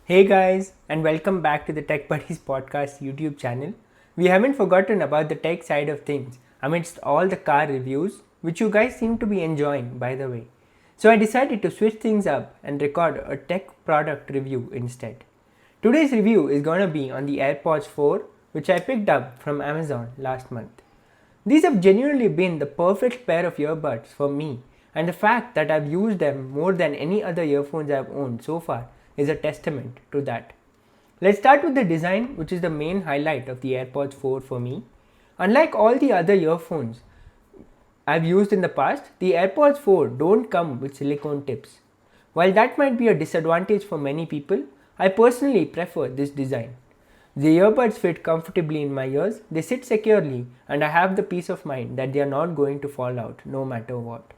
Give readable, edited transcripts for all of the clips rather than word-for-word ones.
Hey guys, and welcome back to the Tech Buddies Podcast YouTube channel. We haven't forgotten about the tech side of things amidst all the car reviews, which you guys seem to be enjoying, by the way. So I decided to switch things up and record a tech product review instead. Today's review is gonna be on the Airpods 4, which I picked up from Amazon last month. These have genuinely been the perfect pair of earbuds for me, and the fact that I've used them more than any other earphones I've owned so far is a testament to that. Let's start with the design, which is the main highlight of the AirPods 4 for me. Unlike all the other earphones I've used in the past, the AirPods 4 don't come with silicone tips. While that might be a disadvantage for many people, I personally prefer this design. The earbuds fit comfortably in my ears, they sit securely, and I have the peace of mind that they are not going to fall out no matter what.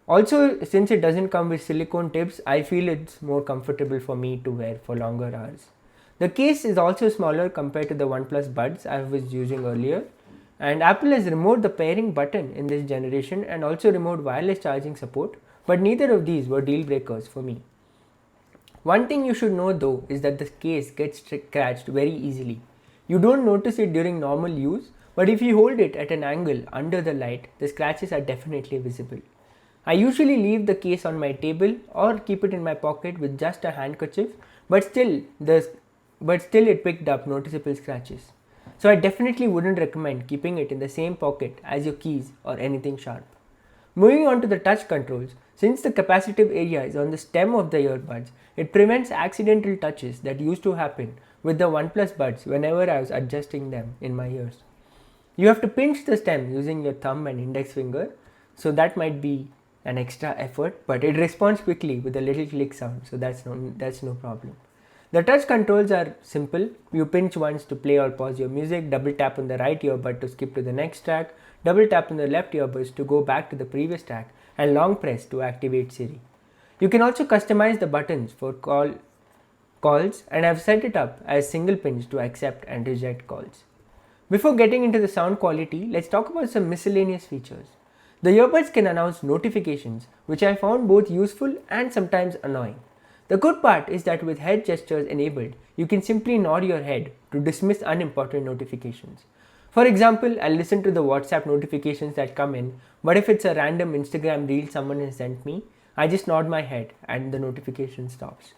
Also, since it doesn't come with silicone tips, I feel it's more comfortable for me to wear for longer hours. The case is also smaller compared to the OnePlus Buds I was using earlier, and Apple has removed the pairing button in this generation and also removed wireless charging support, but neither of these were deal breakers for me. One thing you should know though is that the case gets scratched very easily. You don't notice it during normal use, but if you hold it at an angle under the light, the scratches are definitely visible. I usually leave the case on my table or keep it in my pocket with just a handkerchief, but still it picked up noticeable scratches. So I definitely wouldn't recommend keeping it in the same pocket as your keys or anything sharp. Moving on to the touch controls, since the capacitive area is on the stem of the earbuds, it prevents accidental touches that used to happen with the OnePlus Buds whenever I was adjusting them in my ears. You have to pinch the stem using your thumb and index finger, so that might be an extra effort, but it responds quickly with a little click sound, so that's no problem. The touch controls are simple. You pinch once to play or pause your music, double tap on the right earbud to skip to the next track, double tap on the left earbuds to go back to the previous track, and long press to activate Siri. You can also customize the buttons for calls, and I've set it up as single pinch to accept and reject calls. Before getting into the sound quality, let's talk about some miscellaneous features. The earbuds can announce notifications, which I found both useful and sometimes annoying. The good part is that with head gestures enabled, you can simply nod your head to dismiss unimportant notifications. For example, I'll listen to the WhatsApp notifications that come in, but if it's a random Instagram reel someone has sent me, I just nod my head and the notification stops.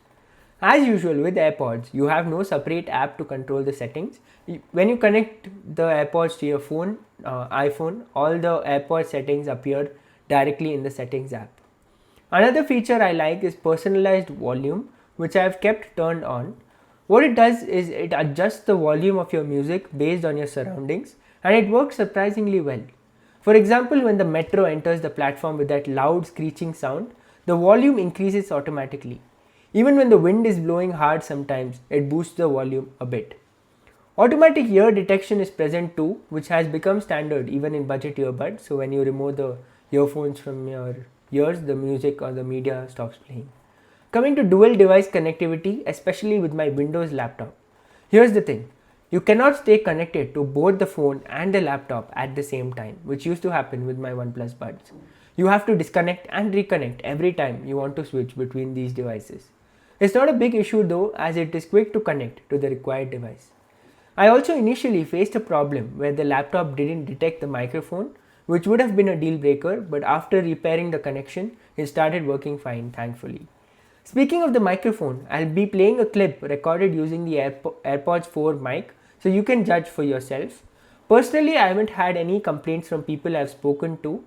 As usual with AirPods, you have no separate app to control the settings. When you connect the AirPods to your iPhone, all the AirPods settings appear directly in the settings app. Another feature I like is personalized volume, which I have kept turned on. What it does is it adjusts the volume of your music based on your surroundings, and it works surprisingly well. For example, when the metro enters the platform with that loud screeching sound, the volume increases automatically. Even when the wind is blowing hard sometimes, it boosts the volume a bit. Automatic ear detection is present too, which has become standard even in budget earbuds, so when you remove the earphones from your ears, the music or the media stops playing. Coming to dual device connectivity, especially with my Windows laptop. Here's the thing, you cannot stay connected to both the phone and the laptop at the same time, which used to happen with my OnePlus Buds. You have to disconnect and reconnect every time you want to switch between these devices. It's not a big issue though, as it is quick to connect to the required device. I also initially faced a problem where the laptop didn't detect the microphone, which would have been a deal breaker, but after repairing the connection, it started working fine, thankfully. Speaking of the microphone, I'll be playing a clip recorded using the AirPods 4 mic, so you can judge for yourself. Personally, I haven't had any complaints from people I've spoken to,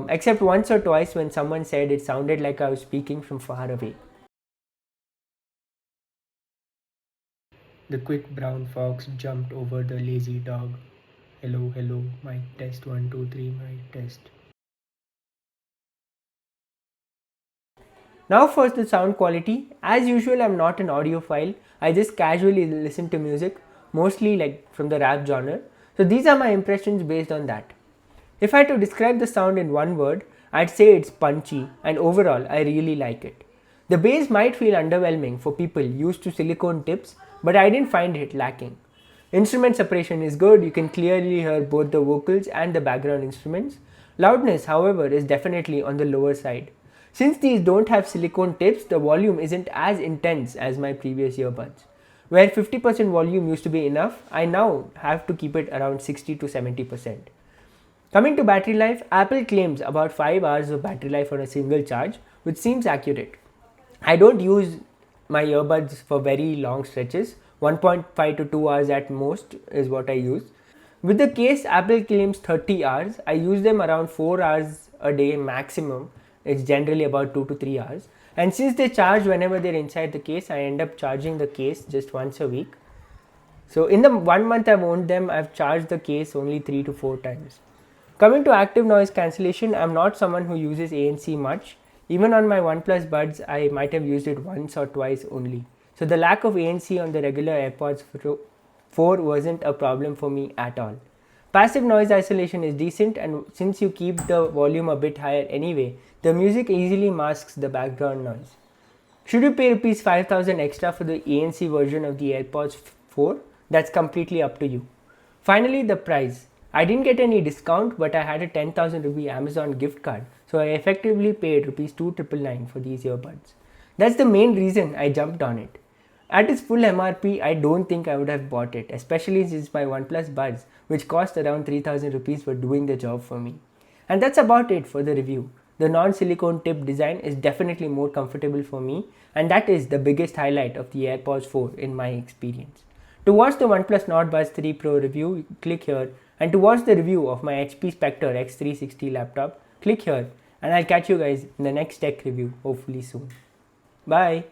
except once or twice when someone said it sounded like I was speaking from far away. The quick brown fox jumped over the lazy dog. Hello, hello, mic test 1, 2, 3, mic test. Now for the sound quality. As usual, I'm not an audiophile. I just casually listen to music, mostly like from the rap genre. So these are my impressions based on that. If I had to describe the sound in one word, I'd say it's punchy, and overall I really like it. The bass might feel underwhelming for people used to silicone tips, but I didn't find it lacking. Instrument separation is good, you can clearly hear both the vocals and the background instruments. Loudness, however, is definitely on the lower side. Since these don't have silicone tips, the volume isn't as intense as my previous earbuds. Where 50% volume used to be enough, I now have to keep it around 60 to 70%. Coming to battery life, Apple claims about 5 hours of battery life on a single charge, which seems accurate. I don't use my earbuds for very long stretches. 1.5 to 2 hours at most is what I use. With the case, Apple claims 30 hours. I use them around 4 hours a day maximum. It's generally about 2 to 3 hours. And since they charge whenever they're inside the case, I end up charging the case just once a week. So in the 1 month I've owned them, I've charged the case only 3 to 4 times. Coming to active noise cancellation, I'm not someone who uses ANC much. Even on my OnePlus buds, I might have used it once or twice only. So the lack of ANC on the regular Airpods 4 wasn't a problem for me at all. Passive noise isolation is decent, and since you keep the volume a bit higher anyway, the music easily masks the background noise. Should you pay Rs 5000 extra for the ANC version of the Airpods 4? That's completely up to you. Finally, the price. I didn't get any discount, but I had a 10,000 rupee Amazon gift card, so I effectively paid Rs 2,999 for these earbuds. That's the main reason I jumped on it. At its full MRP, I don't think I would have bought it, especially since my OnePlus buds, which cost around 3,000 rupees, were doing the job for me. And that's about it for the review. The non-silicone tip design is definitely more comfortable for me, and that is the biggest highlight of the AirPods 4 in my experience. To watch the OnePlus Nord Buds 3 Pro review, click here, and to watch the review of my HP Spectre X360 laptop, click here, and I'll catch you guys in the next tech review, hopefully soon. Bye!